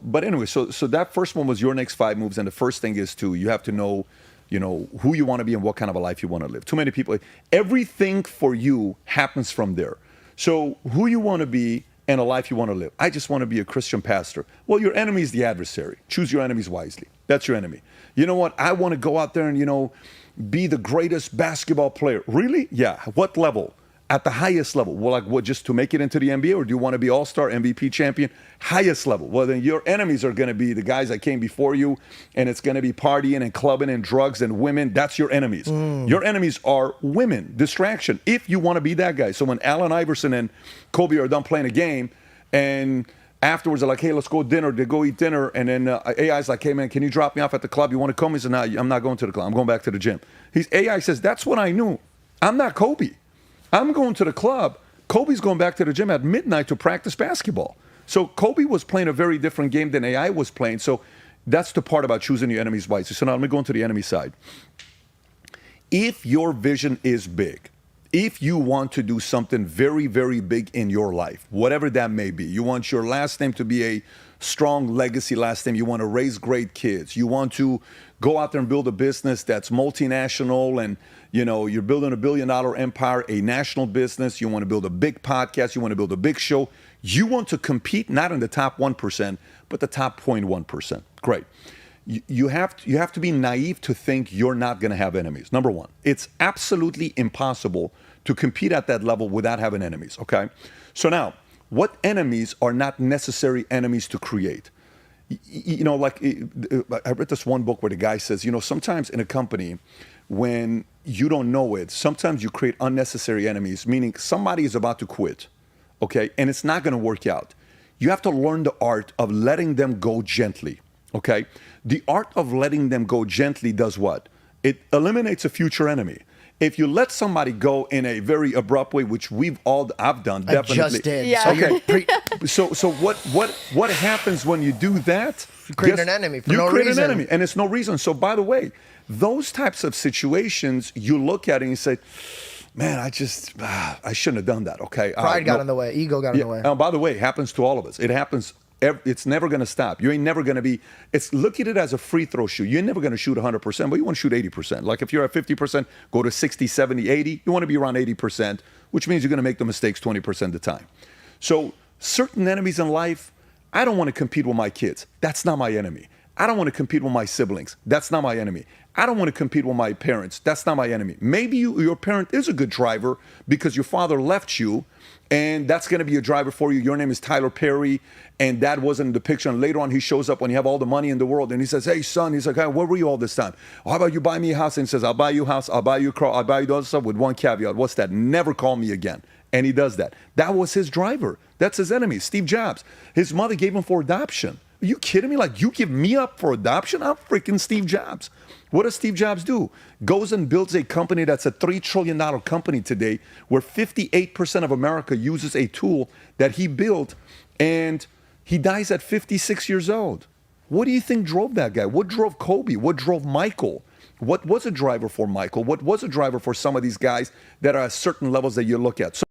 But anyway, so that first one was your next 5 moves, and the first thing is you have to know, who you want to be and what kind of a life you want to live. Too many people, everything for you happens from there. So who you want to be and a life you want to live. I just want to be a Christian pastor. Well, your enemy is the adversary. Choose your enemies wisely. That's your enemy. You know what? I want to go out there and, be the greatest basketball player. Really? Yeah. What level? At the highest level. Well, like what, just to make it into the NBA, or do you want to be all-star, MVP champion? Highest level. Well, then your enemies are going to be the guys that came before you, and it's going to be partying and clubbing and drugs and women. That's your enemies. Your enemies are women, distraction, if you want to be that guy. So when Allen Iverson and Kobe are done playing a game, and afterwards they're like, hey, let's go dinner. They go eat dinner, and then AI's like, hey, man, can you drop me off at the club? You want to come? He said, no, I'm not going to the club. I'm going back to the gym. AI says, that's what I knew. I'm not Kobe. I'm going to the club. Kobe's going back to the gym at midnight to practice basketball. So Kobe was playing a very different game than AI was playing. So that's the part about choosing your enemies wisely. So now let me go into the enemy side. If your vision is big, if you want to do something very, very big in your life, whatever that may be, you want your last name to be a strong legacy last name, you want to raise great kids, you want to go out there and build a business that's multinational, and you're building $1 billion empire, a national business, you want to build a big podcast, you want to build a big show, you want to compete not in the top 1%, but the top 0.1%. Great. You have to be naive to think you're not going to have enemies. Number one, it's absolutely impossible to compete at that level without having enemies, okay? So now, what enemies are not necessary enemies to create? I read this one book where the guy says, sometimes in a company, when you don't know it, sometimes you create unnecessary enemies, meaning somebody is about to quit, okay? And it's not going to work out. You have to learn the art of letting them go gently, okay? The art of letting them go gently does what? It eliminates a future enemy. If you let somebody go in a very abrupt way, which I've done, definitely. I just did. Yeah. Okay. So what happens when you do that? You create an enemy for no reason. You create an enemy, and it's no reason. So by the way, those types of situations, you look at it and you say, man, I shouldn't have done that, okay? Pride got in the way. Ego got in the way. And by the way, it happens to all of us. It happens. It's never going to stop. You ain't never going to be. Look at it as a free throw shoot. You're never going to shoot 100%, but you want to shoot 80%. Like if you're at 50%, go to 60, 70, 80. You want to be around 80%, which means you're going to make the mistakes 20% of the time. So certain enemies in life, I don't want to compete with my kids. That's not my enemy. I don't want to compete with my siblings. That's not my enemy. I don't want to compete with my parents. That's not my enemy. Maybe your parent is a good driver because your father left you, and that's going to be a driver for you. Your name is Tyler Perry, and dad wasn't in the picture. And later on, he shows up when you have all the money in the world, and he says, hey, son, he's like, hey, where were you all this time? How about you buy me a house? And he says, I'll buy you a house, I'll buy you a car, I'll buy you the other stuff with one caveat. What's that? Never call me again. And he does that. That was his driver. That's his enemy, Steve Jobs. His mother gave him for adoption. Are you kidding me? Like, you give me up for adoption? I'm freaking Steve Jobs. What does Steve Jobs do? Goes and builds a company that's a $3 trillion company today, where 58% of America uses a tool that he built, and he dies at 56 years old. What do you think drove that guy? What drove Kobe? What drove Michael? What was a driver for Michael? What was a driver for some of these guys that are at certain levels that you look at? So